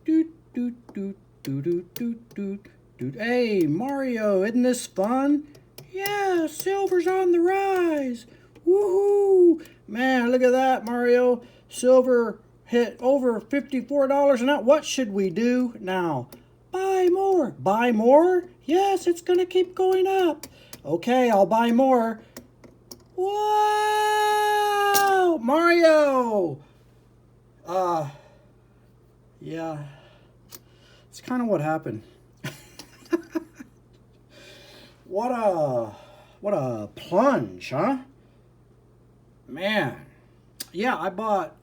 Doot, doot, doot, doot, doot, doot, doot, doot. Hey, Mario, isn't this fun? Yeah, silver's on the rise. Woohoo! Man, look at that, Mario. Silver hit over $54 an ounce. What should we do now? Buy more. Buy more? Yes, it's going to keep going up. Okay, I'll buy more. Whoa! Mario! Yeah. It's kind of what happened. What a plunge, huh? Man. Yeah, I bought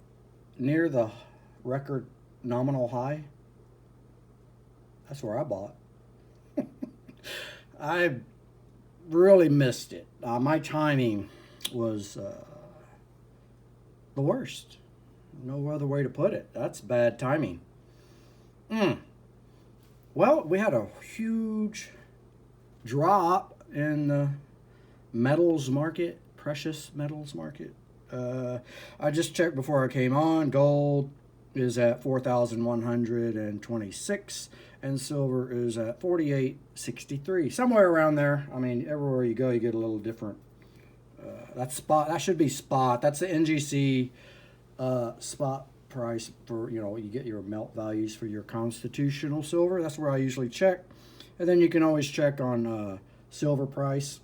near the record nominal high. That's where I bought. I really missed it. My timing was the worst. No other way to put it. That's bad timing. Well, we had a huge drop in the metals market, precious metals market. I just checked before I came on. Gold is at 4,126 and silver is at 48.63. Somewhere around there. I mean, everywhere you go, you get a little different. That's spot. That should be spot. That's the NGC spot price for, you get your melt values for your constitutional silver. That's where I usually check. And then you can always check on silver price.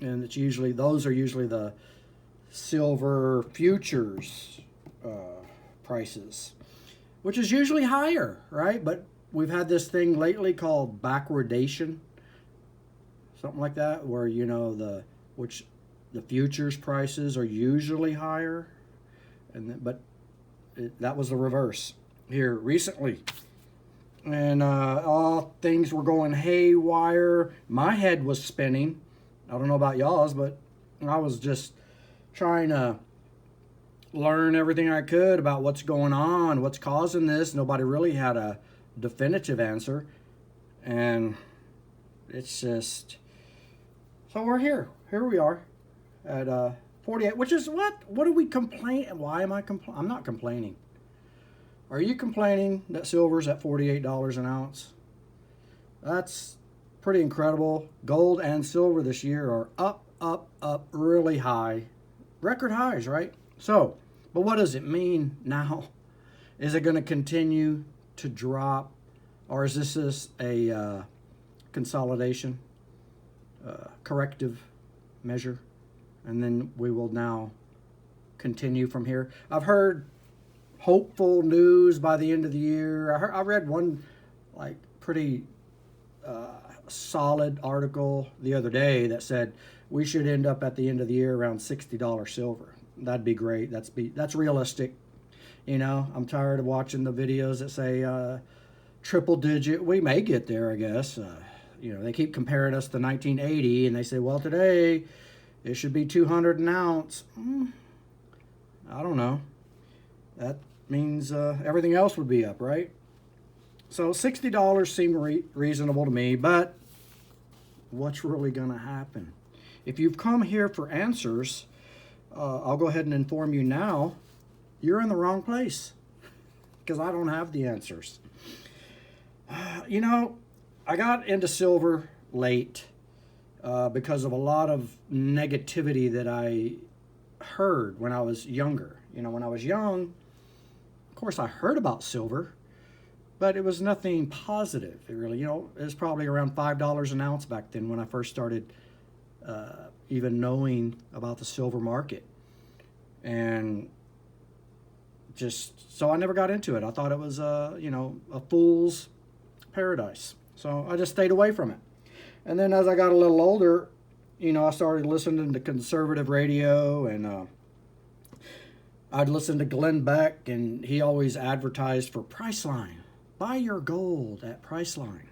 And those are usually the silver futures prices, which is usually higher, right? But we've had this thing lately called backwardation, something like that, where the futures prices are usually higher, but that was the reverse here recently, and all things were going haywire. My head was spinning. I don't know about y'all's, but I was just trying to learn everything I could about what's going on, what's causing this. Nobody really had a definitive answer, and it's just, so we're here. Here we are at 48, which is what do we complain? Why am I complaining? I'm not complaining. Are you complaining that silver's at $48 an ounce? That's pretty incredible. Gold and silver this year are up really high. Record highs, right? So, but what does it mean now? Is it going to continue to drop, or is this just a consolidation, corrective measure, and then we will now continue from here? I've heard hopeful news by the end of the year. I read one pretty solid article the other day that said we should end up at the end of the year around $60 silver. That'd be great. That's realistic. I'm tired of watching the videos that say triple digit. We may get there, I guess. They keep comparing us to 1980, and they say, well, today it should be 200 an ounce. I don't know. That means everything else would be up, right? So $60 seemed reasonable to me, but what's really going to happen? If you've come here for answers, I'll go ahead and inform you now, you're in the wrong place, because I don't have the answers. I got into silver late because of a lot of negativity that I heard when I was younger. When I was young, of course, I heard about silver, but it was nothing positive. It really, it was probably around $5 an ounce back then when I first started even knowing about the silver market. And so I never got into it. I thought it was a fool's paradise. So I just stayed away from it. And then as I got a little older, I started listening to conservative radio, and I'd listen to Glenn Beck, and he always advertised for Priceline. Buy your gold at Priceline.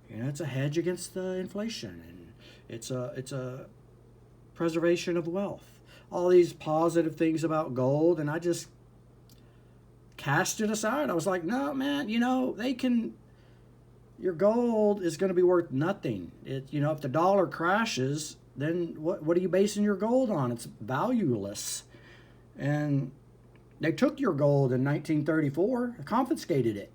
It's a hedge against the inflation, and it's a preservation of wealth. All these positive things about gold, and I just cast it aside. I was like, no, man, your gold is going to be worth nothing. If the dollar crashes, then what are you basing your gold on? It's valueless. And they took your gold in 1934, confiscated it.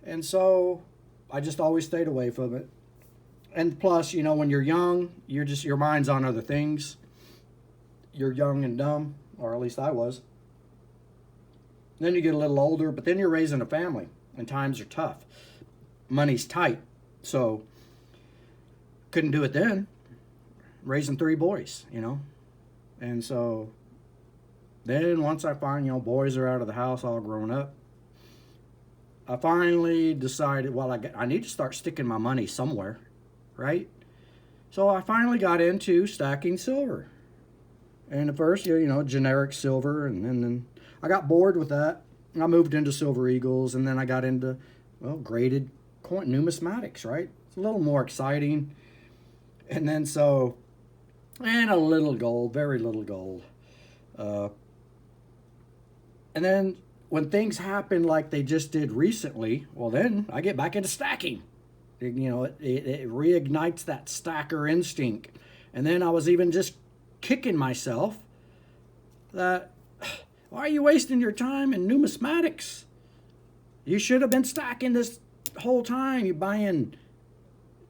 And so I just always stayed away from it. And plus, you know, when you're young, your mind's on other things. You're young and dumb, or at least I was. Then you get a little older, but then you're raising a family, and times are tough. Money's tight, so couldn't do it then. Raising 3 boys, you know. And so then once I find, you know, boys are out of the house, all grown up, I finally decided, well, I need to start sticking my money somewhere, right? So I finally got into stacking silver. And at first, you know, generic silver, and then I got bored with that. I moved into Silver Eagles, and then I got into, well, graded coin numismatics, right? It's a little more exciting. And then so, and a little gold, very little gold. And then when things happen like they just did recently, well, then I get back into stacking. You know, it reignites that stacker instinct. And then I was even just kicking myself that, why are you wasting your time in numismatics? You should have been stacking this whole time. You're buying,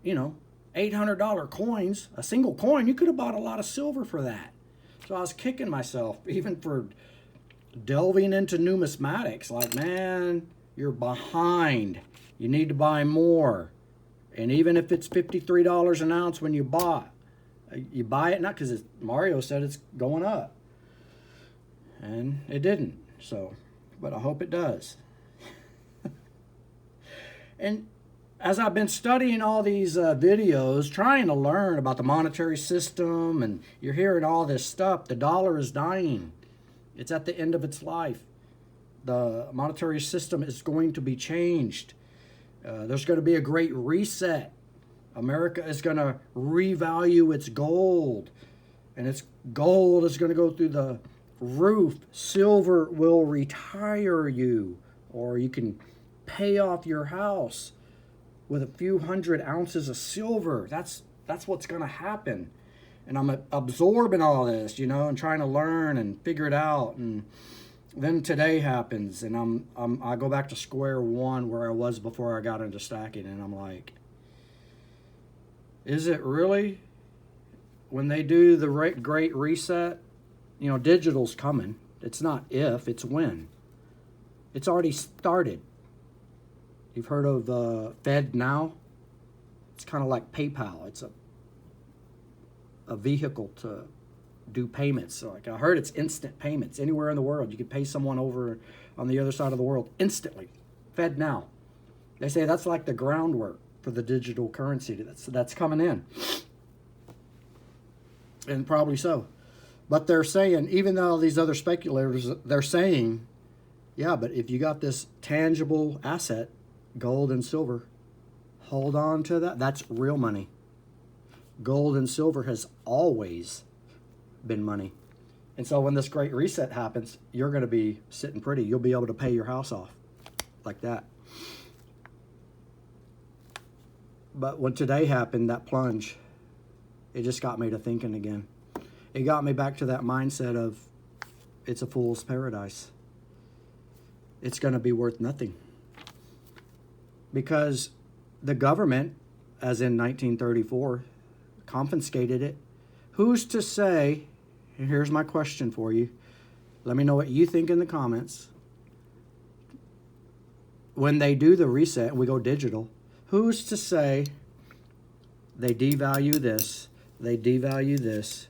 you know, $800 coins, a single coin. You could have bought a lot of silver for that. So I was kicking myself even for delving into numismatics. Like, man, you're behind. You need to buy more. And even if it's $53 an ounce when you buy it not because Mario said it's going up. And it didn't. So, but I hope it does. And as I've been studying all these videos, trying to learn about the monetary system, and you're hearing all this stuff, the dollar is dying. It's at the end of its life. The monetary system is going to be changed. There's going to be a great reset. America is going to revalue its gold, and its gold is going to go through the roof. Silver will retire you, or you can pay off your house with a few hundred ounces of silver. That's what's going to happen. And I'm absorbing all this, you know, and trying to learn and figure it out. And then today happens, and I go back to square one where I was before I got into stacking, and I'm like, is it really? When they do the great reset, you know, digital's coming. It's not if, it's when. It's already started. You've heard of Fed Now? It's kind of like PayPal. It's a vehicle to do payments. So like I heard it's instant payments. Anywhere in the world, you can pay someone over on the other side of the world instantly. Fed Now. They say that's like the groundwork for the digital currency that's coming in. And probably so. But they're saying, even though these other speculators, they're saying, yeah, but if you got this tangible asset, gold and silver, hold on to that. That's real money. Gold and silver has always been money. And so when this great reset happens, you're going to be sitting pretty. You'll be able to pay your house off like that. But when today happened, that plunge, it just got me to thinking again. It got me back to that mindset of, it's a fool's paradise. It's going to be worth nothing. Because the government, as in 1934, confiscated it. Who's to say, and here's my question for you, let me know what you think in the comments. When they do the reset and we go digital, who's to say they devalue this, they devalue this?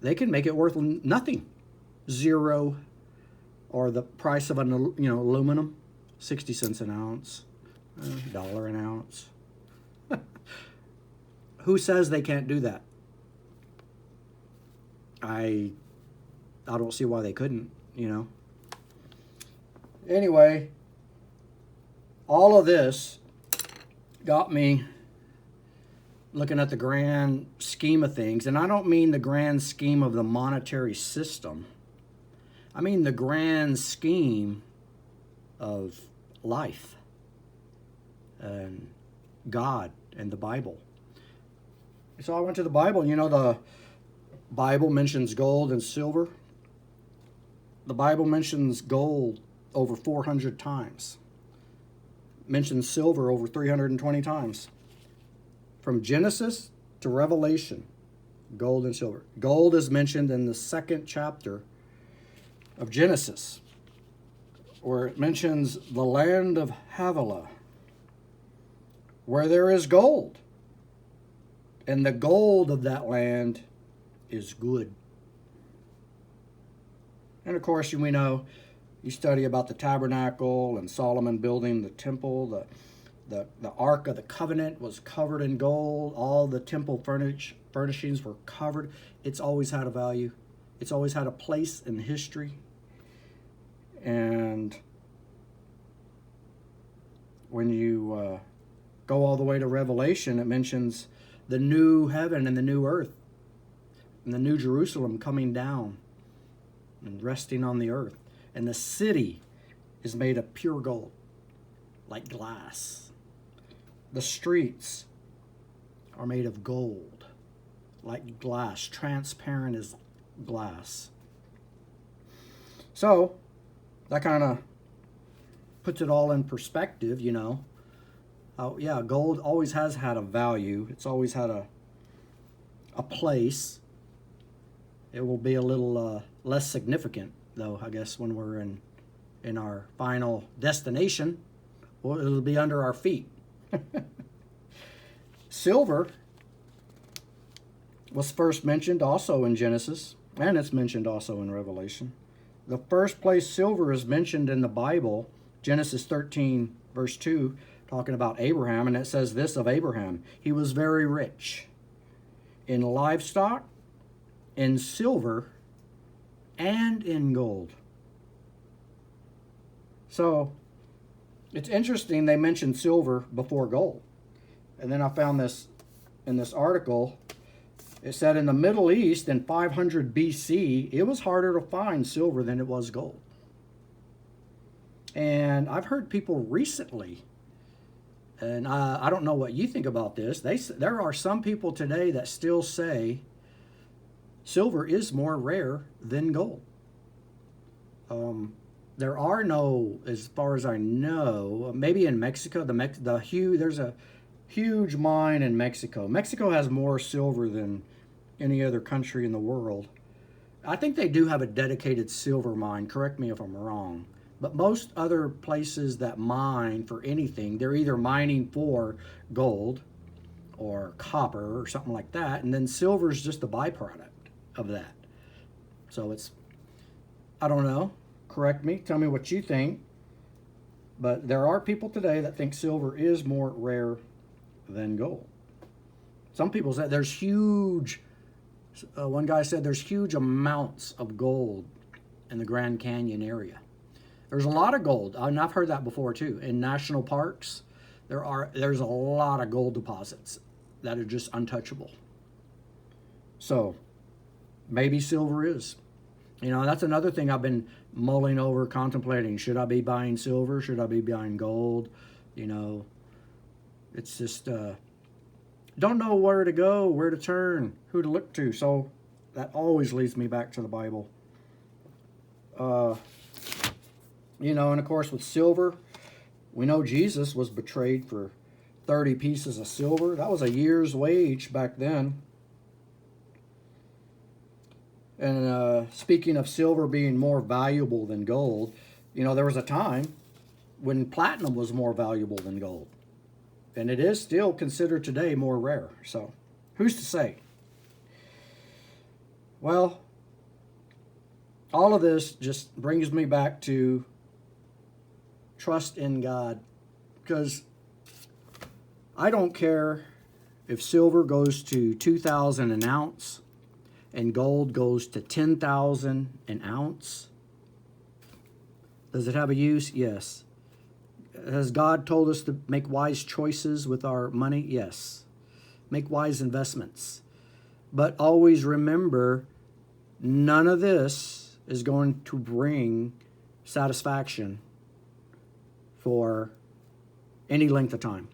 They can make it worth nothing. Zero, or the price of aluminum, 60 cents an ounce, $1 an ounce. Who says they can't do that? I don't see why they couldn't, you know. Anyway, all of this got me looking at the grand scheme of things. And I don't mean the grand scheme of the monetary system. I mean the grand scheme of life and God and the Bible. So I went to the Bible. You know, the Bible mentions gold and silver. The Bible mentions gold over 400 times. Mentions silver over 320 times. From Genesis to Revelation, gold and silver. Gold is mentioned in the 2nd chapter of Genesis, where it mentions the land of Havilah, where there is gold. And the gold of that land is good. And of course, we know, you study about the tabernacle and Solomon building the temple. The Ark of the Covenant was covered in gold. All the temple furnishings were covered. It's always had a value. It's always had a place in history. And when you go all the way to Revelation, it mentions the new heaven and the new earth and the new Jerusalem coming down and resting on the earth. And the city is made of pure gold, like glass. The streets are made of gold, like glass, transparent as glass. So that kind of puts it all in perspective, you know. Yeah, gold always has had a value. It's always had a place. It will be a little less significant, though, I guess, when we're in our final destination. Well, it'll be under our feet. Silver was first mentioned also in Genesis, and it's mentioned also in Revelation. The first place silver is mentioned in the Bible, Genesis 13, verse 2, talking about Abraham, and it says this of Abraham: he was very rich in livestock, in silver, and in gold. So it's interesting they mentioned silver before gold. And then I found this in this article. It said in the Middle East in 500 BC, it was harder to find silver than it was gold. And I've heard people recently, and I don't know what you think about this, there are some people today that still say silver is more rare than gold. There are no, as far as I know, maybe in Mexico, there's a huge mine in Mexico. Mexico has more silver than any other country in the world. I think they do have a dedicated silver mine. Correct me if I'm wrong. But most other places that mine for anything, they're either mining for gold or copper or something like that, and then silver is just a byproduct of that. So it's, I don't know. Correct me. Tell me what you think. But there are people today that think silver is more rare than gold. Some people say there's huge, one guy said there's huge amounts of gold in the Grand Canyon area. There's a lot of gold, and I've heard that before too. In national parks, there's a lot of gold deposits that are just untouchable. So maybe silver is. You know, that's another thing I've been mulling over, contemplating. Should I be buying silver? Should I be buying gold? You know, it's just, don't know where to go, where to turn, who to look to. So that always leads me back to the Bible. You know, and of course with silver, we know Jesus was betrayed for 30 pieces of silver. That was a year's wage back then. And speaking of silver being more valuable than gold, you know, there was a time when platinum was more valuable than gold. And it is still considered today more rare. So who's to say? Well, all of this just brings me back to trust in God. Because I don't care if silver goes to $2,000 an ounce and gold goes to $10,000 an ounce. Does it have a use? Yes. Has God told us to make wise choices with our money? Yes. Make wise investments. But always remember, none of this is going to bring satisfaction for any length of time.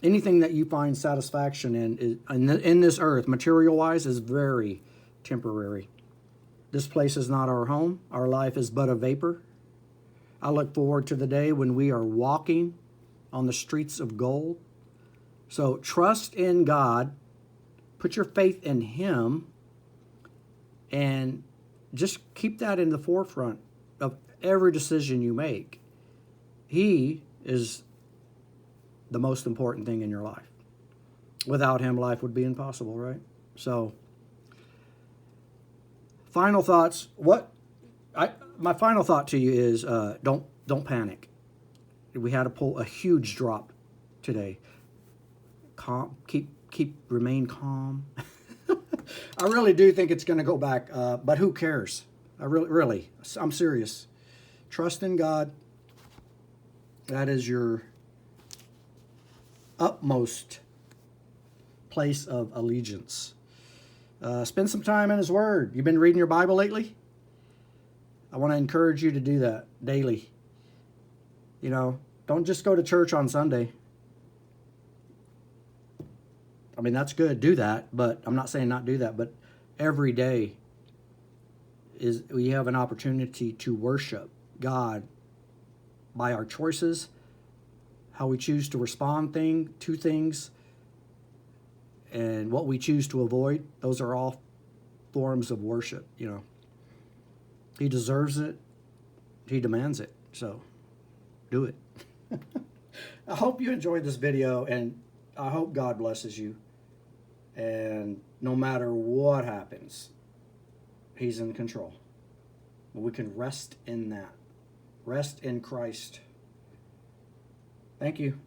Anything that you find satisfaction in this earth, material-wise, is very temporary. This place is not our home. Our life is but a vapor. I look forward to the day when we are walking on the streets of gold. So trust in God, put your faith in Him, and just keep that in the forefront of every decision you make. He is the most important thing in your life. Without Him, life would be impossible, right? So, final thoughts. My final thought to you is don't panic. We had to pull a huge drop today. Remain calm. I really do think it's going to go back, but who cares? I'm serious. Trust in God. That is your utmost place of allegiance. Spend some time in His Word. You've been reading your Bible lately? I want to encourage you to do that daily. You know, don't just go to church on Sunday. I mean, that's good. Do that, but I'm not saying not do that. But every day we have an opportunity to worship God by our choices, how we choose to respond to things, and what we choose to avoid. Those are all forms of worship. You know, He deserves it. He demands it. So, do it. I hope you enjoyed this video, and I hope God blesses you. And no matter what happens, He's in control. We can rest in that. Rest in Christ. Thank you.